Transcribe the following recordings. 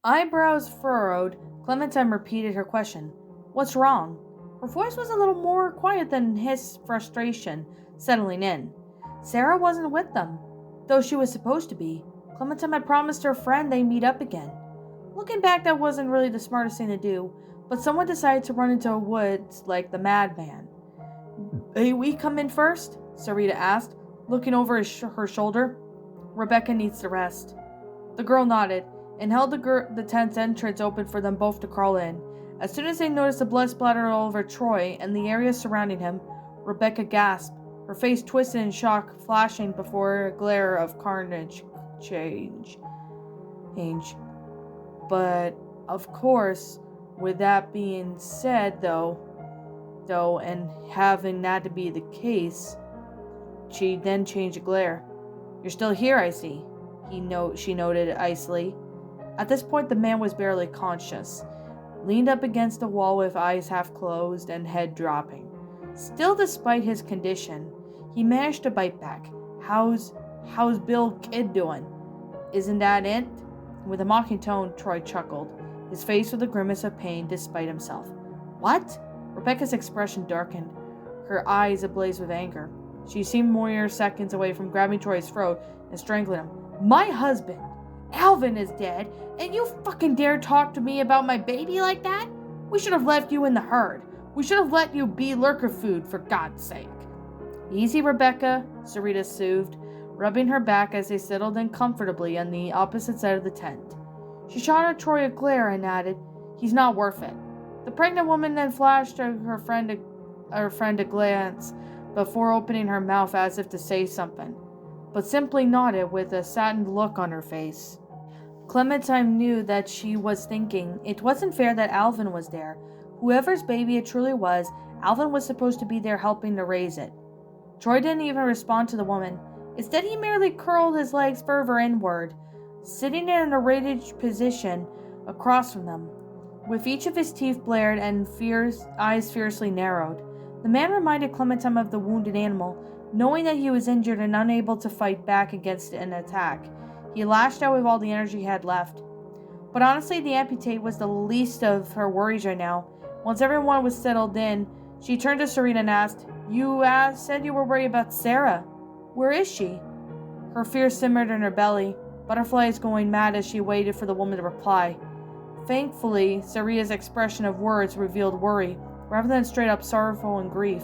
Eyebrows furrowed, Clementine repeated her question. What's wrong? Her voice was a little more quiet than his frustration settling in. Sarah wasn't with them, though she was supposed to be. Clementine had promised her friend they'd meet up again. Looking back, that wasn't really the smartest thing to do, but someone decided to run into a woods like the madman. May we come in first? Sarita asked, looking over her shoulder. Rebecca needs to rest. The girl nodded and held the tent's entrance open for them both to crawl in. As soon as they noticed the blood splattered all over Troy and the area surrounding him, Rebecca gasped, her face twisted in shock, flashing before a glare of carnage change. But, of course, with that being said, though, and having that to be the case, she then changed a glare. You're still here, I see, she noted icily. At this point, the man was barely conscious, leaned up against the wall with eyes half closed and head dropping. Still, despite his condition, he managed to bite back. How's Bill Kidd doing? Isn't that it? With a mocking tone, Troy chuckled, his face with a grimace of pain despite himself. What? Rebecca's expression darkened, her eyes ablaze with anger. She seemed mere seconds away from grabbing Troy's throat and strangling him. My husband, Alvin, is dead, and you fucking dare talk to me about my baby like that? We should have left you in the herd. We should have let you be lurker food, for God's sake. Easy, Rebecca, Sarita soothed, rubbing her back as they settled in comfortably on the opposite side of the tent. She shot at Troy a glare and added, He's not worth it. The pregnant woman then flashed her friend a glance before opening her mouth as if to say something, but simply nodded with a saddened look on her face. Clementine knew that she was thinking it wasn't fair that Alvin was there. Whoever's baby it truly was, Alvin was supposed to be there helping to raise it. Troy didn't even respond to the woman. Instead, he merely curled his legs further inward, sitting in an errated position across from them, with each of his teeth blared and eyes fiercely narrowed. The man reminded Clementine of the wounded animal. Knowing that he was injured and unable to fight back against an attack, he lashed out with all the energy he had left. But honestly, the amputate was the least of her worries right now. Once everyone was settled in, she turned to Serena and asked, You said you were worried about Sarah. Where is she? Her fear simmered in her belly, butterflies going mad as she waited for the woman to reply. Thankfully, Sarita's expression of words revealed worry, rather than straight up sorrow and grief.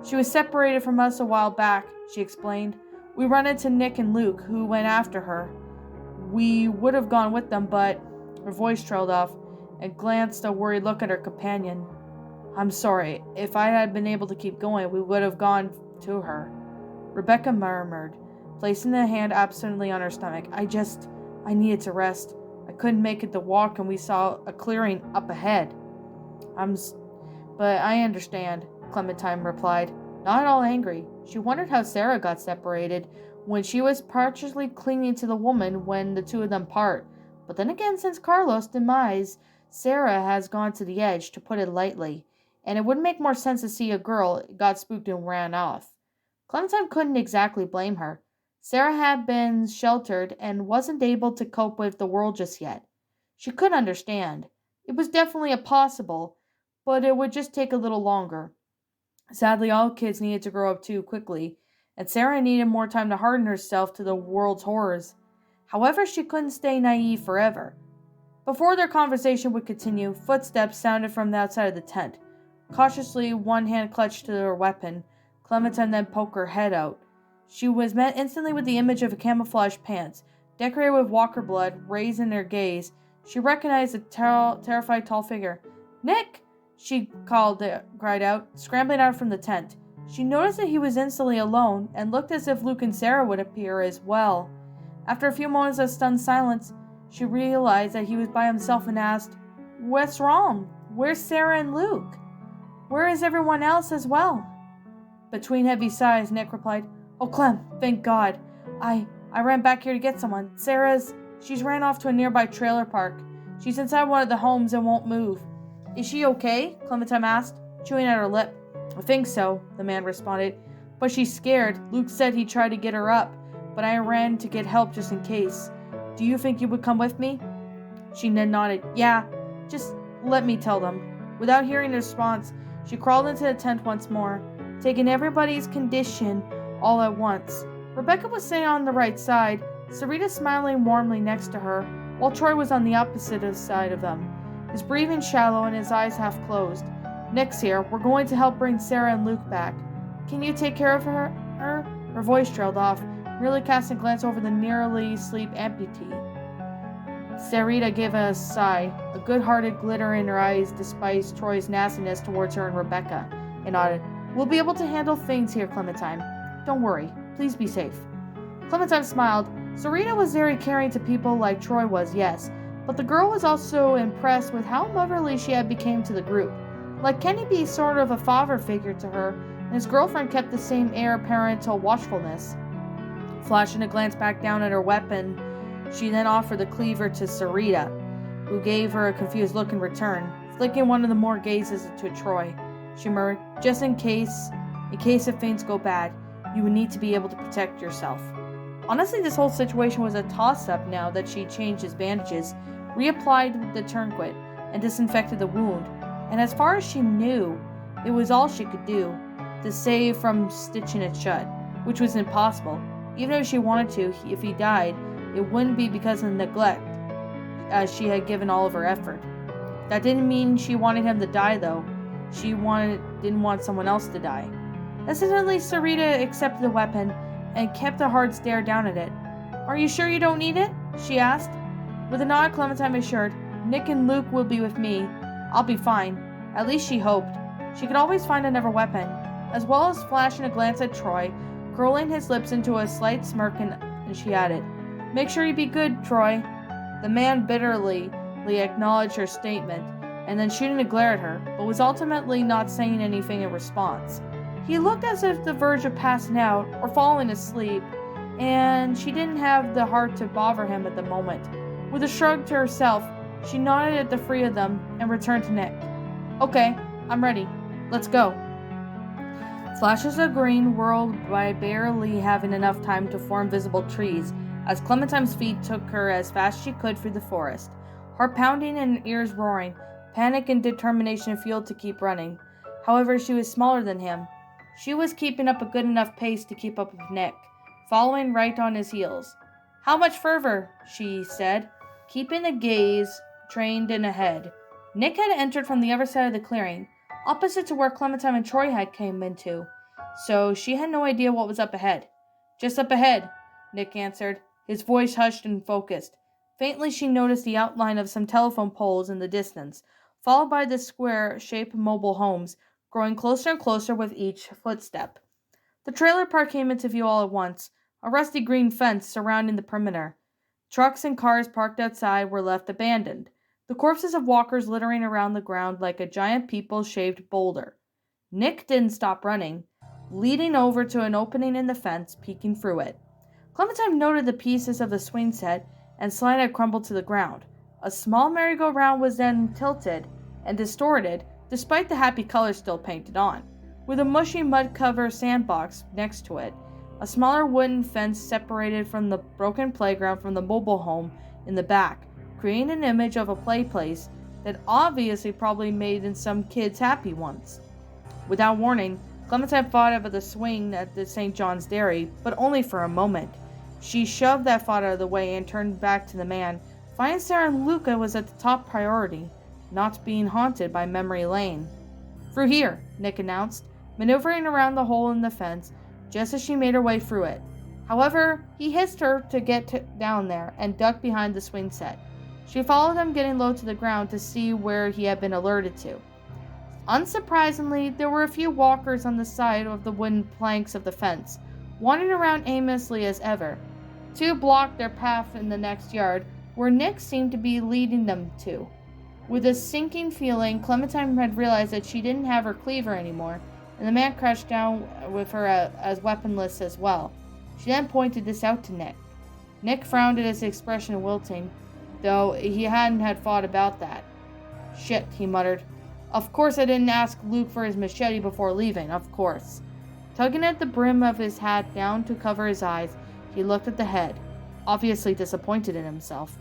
She was separated from us a while back, she explained. We run into Nick and Luke, who went after her. We would have gone with them, but... Her voice trailed off, and glanced a worried look at her companion. I'm sorry. If I had been able to keep going, we would have gone to her. Rebecca murmured, placing a hand absently on her stomach. I needed to rest. I couldn't make it the walk, and we saw a clearing up ahead. But I understand, Clementine replied, not at all angry. She wondered how Sarah got separated when she was partially clinging to the woman when the two of them part. But then again, since Carlos' demise, Sarah has gone to the edge, to put it lightly, and it would make more sense to see a girl got spooked and ran off. Clementine couldn't exactly blame her. Sarah had been sheltered and wasn't able to cope with the world just yet. She could understand. It was definitely possible, but it would just take a little longer. Sadly, all kids needed to grow up too quickly, and Sarah needed more time to harden herself to the world's horrors. However, she couldn't stay naive forever. Before their conversation would continue, footsteps sounded from the outside of the tent. Cautiously, one hand clutched to her weapon. Clementine then poked her head out. She was met instantly with the image of a camouflage pants, decorated with walker blood, raised in her gaze. She recognized the terrified tall figure. Nick! She cried out, scrambling out from the tent. She noticed that he was instantly alone, and looked as if Luke and Sarah would appear as well. After a few moments of stunned silence, she realized that he was by himself and asked, What's wrong? Where's Sarah and Luke? Where is everyone else as well? Between heavy sighs, Nick replied, Oh, Clem, thank God. I ran back here to get someone. She's ran off to a nearby trailer park. She's inside one of the homes and won't move. Is she okay? Clementine asked, chewing at her lip. I think so, the man responded. But she's scared. Luke said he tried to get her up, but I ran to get help just in case. Do you think you would come with me? She nodded. Yeah, just let me tell them. Without hearing a response, she crawled into the tent once more, taking everybody's condition all at once. Rebecca was sitting on the right side, Sarita smiling warmly next to her, while Troy was on the opposite side of them, his breathing shallow and his eyes half closed. Nick's here. We're going to help bring Sarah and Luke back. Can you take care of her? Her voice trailed off, merely casting a glance over the nearly asleep amputee. Sarita gave a sigh, a good-hearted glitter in her eyes despite Troy's nastiness towards her and Rebecca, and nodded. We'll be able to handle things here, Clementine. Don't worry. Please be safe. Clementine smiled. Sarita was very caring to people like Troy was, yes, but the girl was also impressed with how motherly she had become to the group. Like Kenny be sort of a father figure to her, and his girlfriend kept the same air of parental watchfulness. Flashing a glance back down at her weapon, she then offered the cleaver to Sarita, who gave her a confused look in return, flicking one of the more gazes to Troy. She murmured, just in case if things go bad, you would need to be able to protect yourself. Honestly, this whole situation was a toss-up now that she changed his bandages, reapplied the tourniquet, and disinfected the wound. And as far as she knew, it was all she could do to save from stitching it shut, which was impossible. Even if she wanted to, if he died, it wouldn't be because of neglect, as she had given all of her effort. That didn't mean she wanted him to die, though. She didn't want someone else to die. Hesitantly, Sarita accepted the weapon and kept a hard stare down at it. Are you sure you don't need it? She asked. With a nod, Clementine assured, Nick and Luke will be with me. I'll be fine. At least she hoped. She could always find another weapon, as well as flashing a glance at Troy, curling his lips into a slight smirk, and she added, Make sure you be good, Troy. The man bitterly acknowledged her statement, and then shooting a glare at her, but was ultimately not saying anything in response. He looked as if the verge of passing out or falling asleep, and she didn't have the heart to bother him at the moment. With a shrug to herself, she nodded at the three of them and returned to Nick. Okay, I'm ready. Let's go. Flashes of green whirled by, barely having enough time to form visible trees, as Clementine's feet took her as fast as she could through the forest. Heart pounding and ears roaring, panic and determination fueled to keep running. However, she was smaller than him. She was keeping up a good enough pace to keep up with Nick, following right on his heels. How much further? She said, keeping the gaze trained in ahead. Nick had entered from the other side of the clearing, opposite to where Clementine and Troy had came into, so she had no idea what was up ahead. Just up ahead, Nick answered, his voice hushed and focused. Faintly she noticed the outline of some telephone poles in the distance, followed by the square-shaped mobile homes, growing closer and closer with each footstep. The trailer park came into view all at once, a rusty green fence surrounding the perimeter. Trucks and cars parked outside were left abandoned, the corpses of walkers littering around the ground like a giant people-shaped boulder. Nick didn't stop running, leading over to an opening in the fence, peeking through it. Clementine noted the pieces of the swing set and slide had crumbled to the ground. A small merry-go-round was then tilted and distorted, despite the happy colors still painted on, with a mushy mud-covered sandbox next to it. A smaller wooden fence separated from the broken playground from the mobile home in the back, creating an image of a play place that obviously probably made some kids happy once. Without warning, Clementine thought of the swing at the St. John's Dairy, but only for a moment. She shoved that thought out of the way and turned back to the man. Finding Sarah and Luca was at the top priority, not being haunted by memory lane. Through here, Nick announced, maneuvering around the hole in the fence just as she made her way through it. However, he hissed her to get down there and ducked behind the swing set. She followed him, getting low to the ground to see where he had been alerted to. Unsurprisingly, there were a few walkers on the side of the wooden planks of the fence, wandering around aimlessly as ever. Two blocked their path in the next yard, where Nick seemed to be leading them to. With a sinking feeling, Clementine had realized that she didn't have her cleaver anymore, and the man crouched down with her as weaponless as well. She then pointed this out to Nick. Nick frowned at his expression wilting, though he hadn't had thought about that. Shit, he muttered. Of course I didn't ask Luke for his machete before leaving, of course. Tugging at the brim of his hat down to cover his eyes, he looked at the head, obviously disappointed in himself.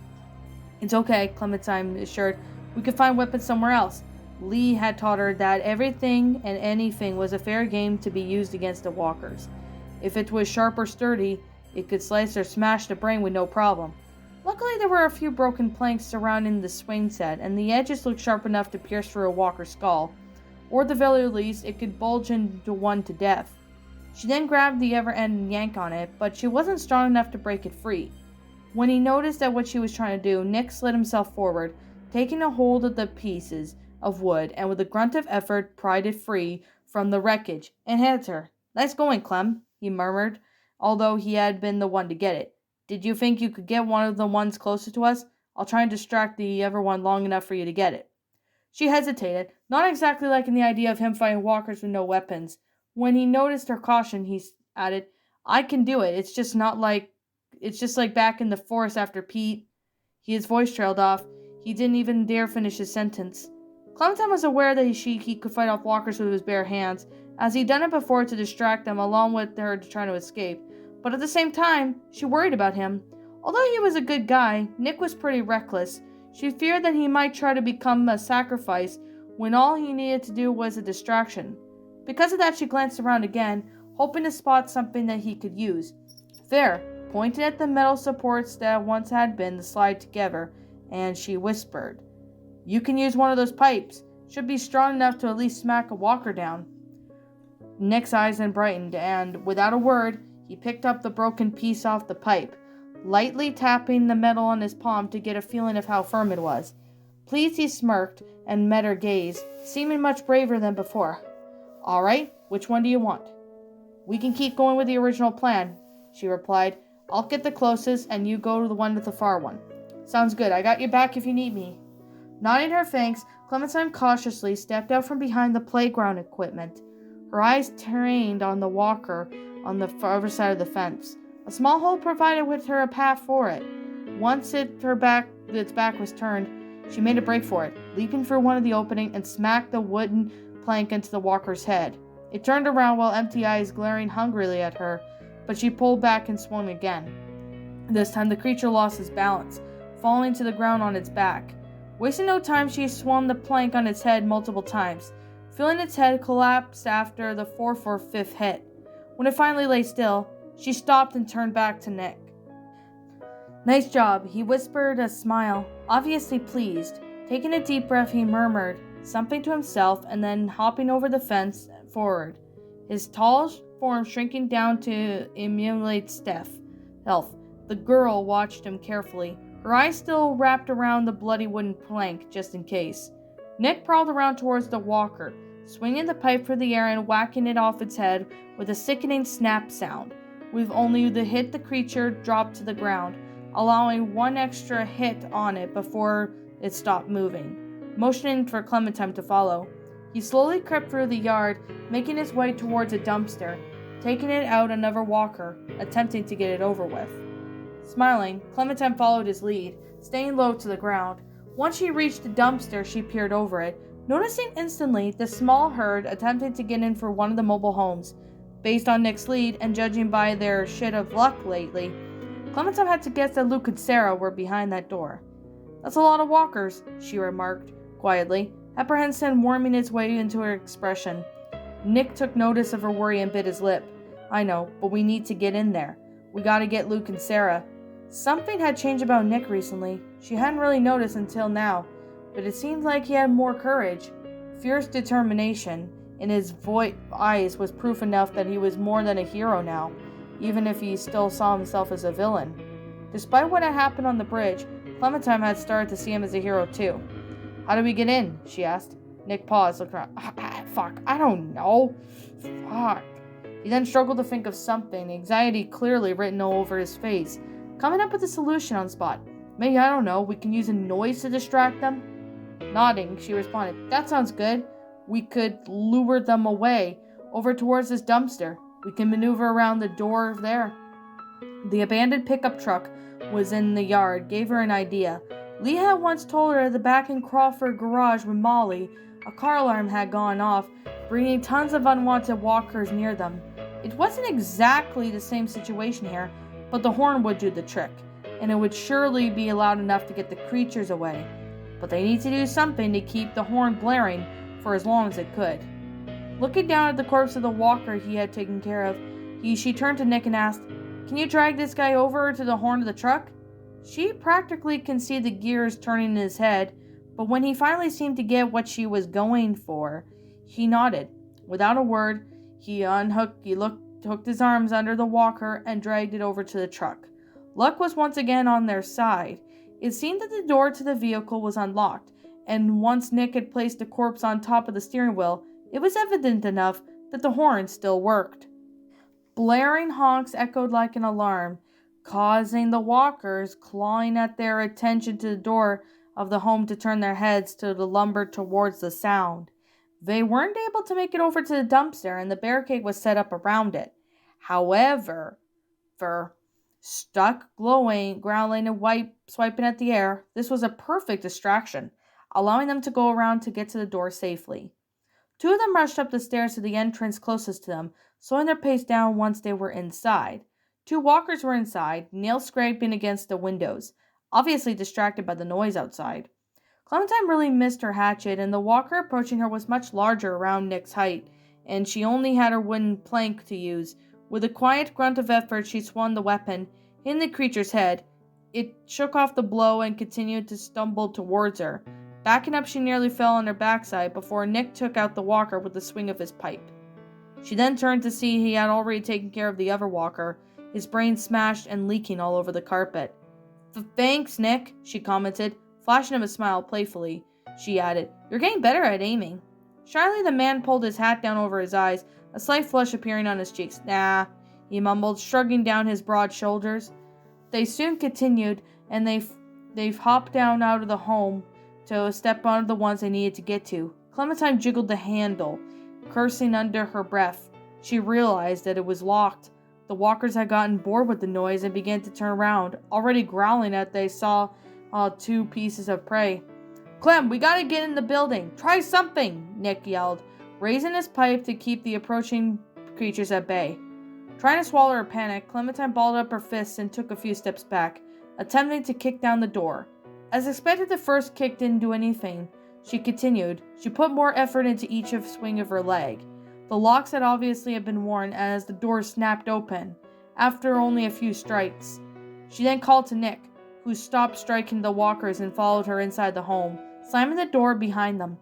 It's okay, Clementine assured. We could find weapons somewhere else. Lee had taught her that everything and anything was a fair game to be used against the walkers. If it was sharp or sturdy, it could slice or smash the brain with no problem. Luckily, there were a few broken planks surrounding the swing set, and the edges looked sharp enough to pierce through a walker's skull. Or at the very least, it could bulge into one to death. She then grabbed the other end and yanked on it, but she wasn't strong enough to break it free. When he noticed that what she was trying to do, Nick slid himself forward, taking a hold of the pieces of wood, and with a grunt of effort pried it free from the wreckage and handed her. "Nice going, Clem," he murmured, although he had been the one to get it. "Did you think you could get one of the ones closer to us? I'll try and distract the other one long enough for you to get it." She hesitated, not exactly liking the idea of him fighting walkers with no weapons. When he noticed her caution, he added, "I can do it. It's just like back in the forest after Pete." His voice trailed off. He didn't even dare finish his sentence. Clementine was aware that he could fight off walkers with his bare hands, as he'd done it before to distract them along with her trying to escape. But at the same time, she worried about him. Although he was a good guy, Nick was pretty reckless. She feared that he might try to become a sacrifice when all he needed to do was a distraction. Because of that, she glanced around again, hoping to spot something that he could use. There, pointed at the metal supports that once had been the slide together, and she whispered, "You can use one of those pipes. Should be strong enough to at least smack a walker down." Nick's eyes then brightened, and without a word, he picked up the broken piece off the pipe, lightly tapping the metal on his palm to get a feeling of how firm it was. Pleased, he smirked and met her gaze, seeming much braver than before. "All right, which one do you want?" "We can keep going with the original plan," she replied. "I'll get the closest, and you go to the one with the far one." "Sounds good. I got your back if you need me." Nodding her thanks, Clementine cautiously stepped out from behind the playground equipment, her eyes trained on the walker on the other side of the fence. A small hole provided with her a path for it. Once its back was turned, she made a break for it, leaping through one of the opening and smacked the wooden plank into the walker's head. It turned around while empty eyes glaring hungrily at her, but she pulled back and swung again. This time the creature lost its balance, falling to the ground on its back. Wasting no time, she swung the plank on its head multiple times, feeling its head collapse after the fourth or fifth hit. When it finally lay still, she stopped and turned back to Nick. "Nice job," he whispered, a smile, obviously pleased. Taking a deep breath, he murmured something to himself and then hopping over the fence forward, his tall form shrinking down to emulate stealth. The girl watched him carefully, her eyes still wrapped around the bloody wooden plank, just in case. Nick prowled around towards the walker, swinging the pipe through the air and whacking it off its head with a sickening snap sound. With only the hit, the creature dropped to the ground, allowing one extra hit on it before it stopped moving. Motioning for Clementine to follow, he slowly crept through the yard, making his way towards a dumpster, taking it out another walker, attempting to get it over with. Smiling, Clementine followed his lead, staying low to the ground. Once she reached the dumpster, she peered over it, noticing instantly the small herd attempting to get in for one of the mobile homes. Based on Nick's lead, and judging by their shit of luck lately, Clementine had to guess that Luke and Sarah were behind that door. "That's a lot of walkers," she remarked, quietly, apprehension warming its way into her expression. Nick took notice of her worry and bit his lip. "I know, but we need to get in there. We gotta get Luke and Sarah." Something had changed about Nick recently. She hadn't really noticed until now, but it seemed like he had more courage. Fierce determination in his eyes was proof enough that he was more than a hero now, even if he still saw himself as a villain. Despite what had happened on the bridge, Clementine had started to see him as a hero too. "How do we get in?" she asked. Nick paused, looked around. Fuck, I don't know. Fuck. He then struggled to think of something, anxiety clearly written all over his face, coming up with a solution on the spot. "Maybe, I don't know, we can use a noise to distract them?" Nodding, she responded, "That sounds good. We could lure them away, over towards this dumpster. We can maneuver around the door there." The abandoned pickup truck was in the yard, gave her an idea. Lee had once told her that back in Crawford garage with Molly, a car alarm had gone off, bringing tons of unwanted walkers near them. It wasn't exactly the same situation here, but the horn would do the trick. and it would surely be loud enough to get the creatures away. But they need to do something to keep the horn blaring for as long as it could. Looking down at the corpse of the walker he had taken care of, she turned to Nick and asked, "Can you drag this guy over to the horn of the truck?" She practically can see the gears turning in his head, but when he finally seemed to get what she was going for, he nodded. Without a word, he hooked his arms under the walker and dragged it over to the truck. Luck was once again on their side. It seemed that the door to the vehicle was unlocked, and once Nick had placed the corpse on top of the steering wheel, it was evident enough that the horn still worked. Blaring honks echoed like an alarm, causing the walkers clawing at their attention to the door of the home to turn their heads to the lumber towards the sound. They weren't able to make it over to the dumpster, and the barricade was set up around it. However, stuck glowing, growling, and swiping at the air, this was a perfect distraction, allowing them to go around to get to the door safely. Two of them rushed up the stairs to the entrance closest to them, slowing their pace down once they were inside. Two walkers were inside, nails scraping against the windows, obviously distracted by the noise outside. Clementine really missed her hatchet, and the walker approaching her was much larger, around Nick's height, and she only had her wooden plank to use. With a quiet grunt of effort, she swung the weapon, hitting the creature's head. It shook off the blow and continued to stumble towards her. Backing up, she nearly fell on her backside before Nick took out the walker with the swing of his pipe. She then turned to see he had already taken care of the other walker, his brain smashed and leaking all over the carpet. "Thanks, Nick," she commented, flashing him a smile playfully. She added, "You're getting better at aiming." Shyly, the man pulled his hat down over his eyes, a slight flush appearing on his cheeks. "Nah," he mumbled, shrugging down his broad shoulders. They soon continued, and they've hopped down out of the home to step on the ones they needed to get to. Clementine jiggled the handle, cursing under her breath. She realized that it was locked. The walkers had gotten bored with the noise and began to turn around, already growling as they saw two pieces of prey. "Clem, we gotta get in the building. Try something," Nick yelled, raising his pipe to keep the approaching creatures at bay. Trying to swallow her panic, Clementine balled up her fists and took a few steps back, attempting to kick down the door. As expected, the first kick didn't do anything. She continued. She put more effort into each swing of her leg. The locks had obviously been worn as the door snapped open, after only a few strikes. She then called to Nick, who stopped striking the walkers and followed her inside the home, slamming the door behind them.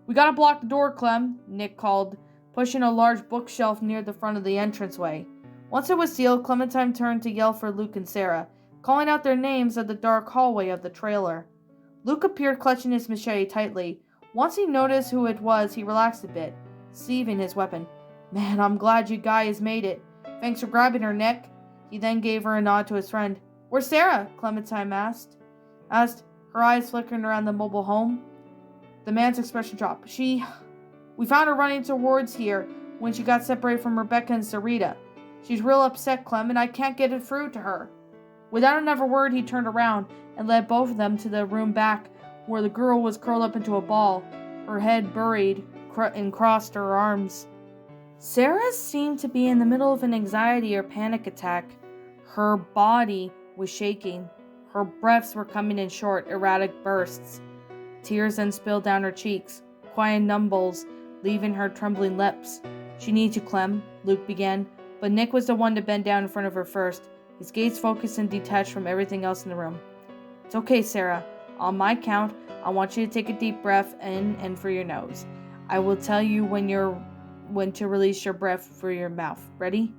"We gotta block the door, Clem," Nick called, pushing a large bookshelf near the front of the entranceway. Once it was sealed, Clementine turned to yell for Luke and Sarah, calling out their names at the dark hallway of the trailer. Luke appeared, clutching his machete tightly. Once he noticed who it was, he relaxed a bit, sheathing his weapon. "Man, I'm glad you guys made it. Thanks for grabbing her, Nick." He then gave her a nod to his friend. "Where's Sarah?" Clementine asked, her eyes flickering around the mobile home. The man's expression dropped. We found her running towards here when she got separated from Rebecca and Sarita. She's real upset, Clem, and I can't get it through to her." Without another word, he turned around and led both of them to the room back, where the girl was curled up into a ball, her head buried and crossed her arms. Sarah seemed to be in the middle of an anxiety or panic attack. Her body was shaking. Her breaths were coming in short, erratic bursts. Tears then spilled down her cheeks, quiet mumbles leaving her trembling lips. "She needs you, Clem," Luke began, but Nick was the one to bend down in front of her first, his gaze focused and detached from everything else in the room. "It's okay, Sarah. On my count, I want you to take a deep breath in and through your nose. I will tell you when to release your breath through your mouth. Ready?"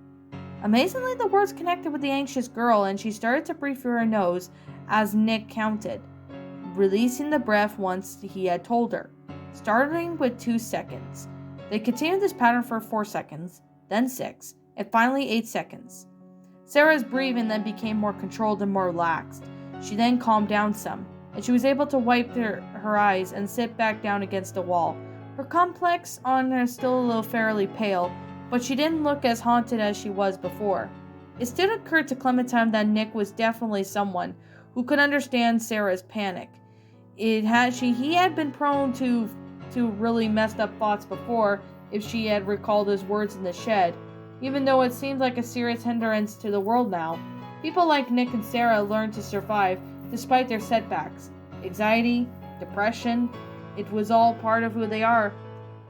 Amazingly, the words connected with the anxious girl, and she started to breathe through her nose as Nick counted, releasing the breath once he had told her, starting with 2 seconds. They continued this pattern for 4 seconds, then 6, and finally 8 seconds. Sarah's breathing then became more controlled and more relaxed. She then calmed down some, and she was able to wipe her eyes and sit back down against the wall. Her complex on her still a little fairly pale, but she didn't look as haunted as she was before. It still occurred to Clementine that Nick was definitely someone who could understand Sarah's panic. He had been prone to really messed up thoughts before if she had recalled his words in the shed, even though it seemed like a serious hindrance to the world now. People like Nick and Sarah learned to survive despite their setbacks. Anxiety, depression, it was all part of who they are.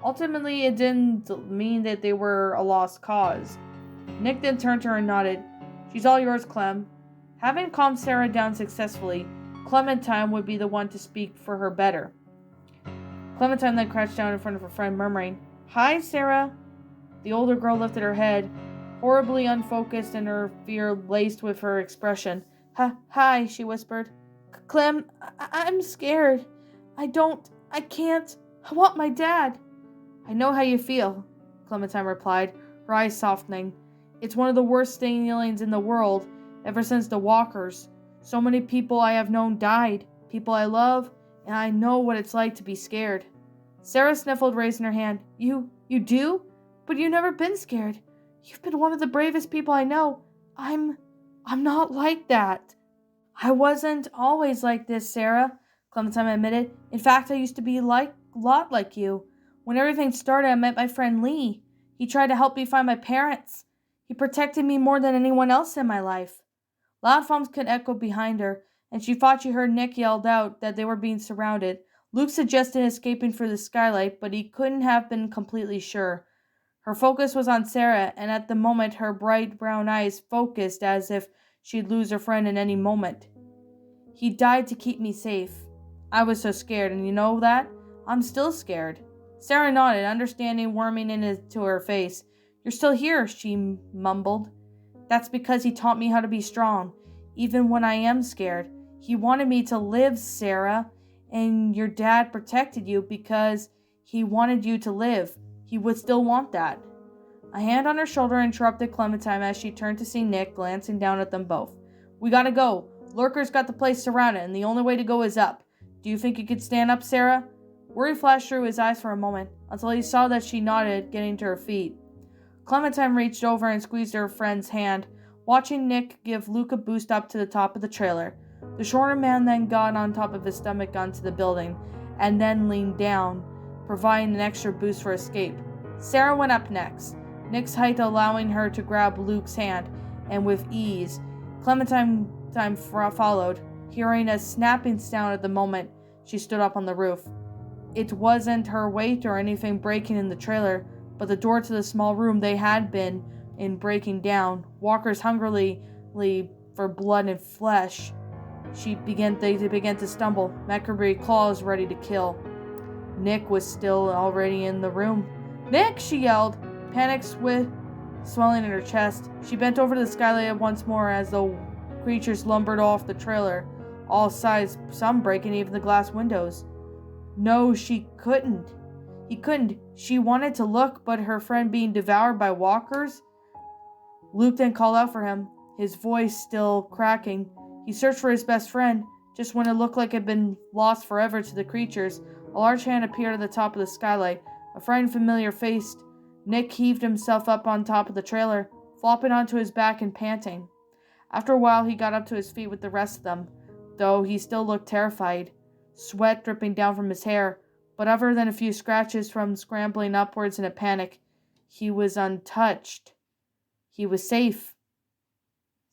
Ultimately, it didn't mean that they were a lost cause. Nick then turned to her and nodded. She's all yours, Clem. Having calmed Sarah down successfully, Clementine would be the one to speak for her better. Clementine then crouched down in front of her friend, murmuring, Hi, Sarah. The older girl lifted her head, horribly unfocused and her fear laced with her expression. Hi, she whispered. Clem, I'm scared. I can't. I want my dad. I know how you feel, Clementine replied, her eyes softening. It's one of the worst feelings in the world, ever since the walkers. So many people I have known died, people I love, and I know what it's like to be scared. Sarah sniffled, raising her hand. You do? But you've never been scared. You've been one of the bravest people I know. I'm not like that. I wasn't always like this, Sarah, Clementine admitted. In fact, I used to be a lot like you. When everything started, I met my friend Lee. He tried to help me find my parents. He protected me more than anyone else in my life. Loud thumps could echo behind her, and she thought she heard Nick yelled out that they were being surrounded. Luke suggested escaping through the skylight, but he couldn't have been completely sure. Her focus was on Sarah, and at the moment her bright brown eyes focused as if she'd lose her friend in any moment. He died to keep me safe. I was so scared, and you know that? I'm still scared. Sarah nodded, understanding worming into her face. You're still here, she mumbled. That's because he taught me how to be strong, even when I am scared. He wanted me to live, Sarah, and your dad protected you because he wanted you to live. He would still want that. A hand on her shoulder interrupted Clementine as she turned to see Nick glancing down at them both. We gotta go. Lurker's got the place surrounded, and the only way to go is up. Do you think you could stand up, Sarah? Worry flashed through his eyes for a moment, until he saw that she nodded, getting to her feet. Clementine reached over and squeezed her friend's hand, watching Nick give Luke a boost up to the top of the trailer. The shorter man then got on top of his stomach onto the building, and then leaned down, providing an extra boost for escape. Sarah went up next, Nick's height allowing her to grab Luke's hand, and with ease, Clementine followed, hearing a snapping sound at the moment she stood up on the roof. It wasn't her weight or anything breaking in the trailer, but the door to the small room they had been in breaking down. Walkers hungrily for blood and flesh. They began to stumble, macabre claws ready to kill. Nick was still already in the room. Nick, she yelled, panic swelling in her chest. She bent over to the skylight once more as the creatures lumbered off the trailer, all sides, some breaking even the glass windows. No, she couldn't. He couldn't. She wanted to look, but her friend being devoured by walkers? Luke then called out for him, his voice still cracking. He searched for his best friend. Just when it looked like it had been lost forever to the creatures, a large hand appeared at the top of the skylight, a frightened familiar face. Nick heaved himself up on top of the trailer, flopping onto his back and panting. After a while, he got up to his feet with the rest of them, though he still looked terrified, sweat dripping down from his hair. But other than a few scratches from scrambling upwards in a panic, he was untouched. He was safe.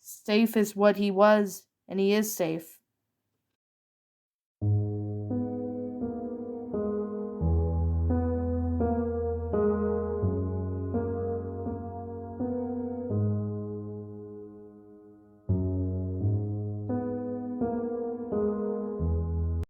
Safe is what he was, and he is safe.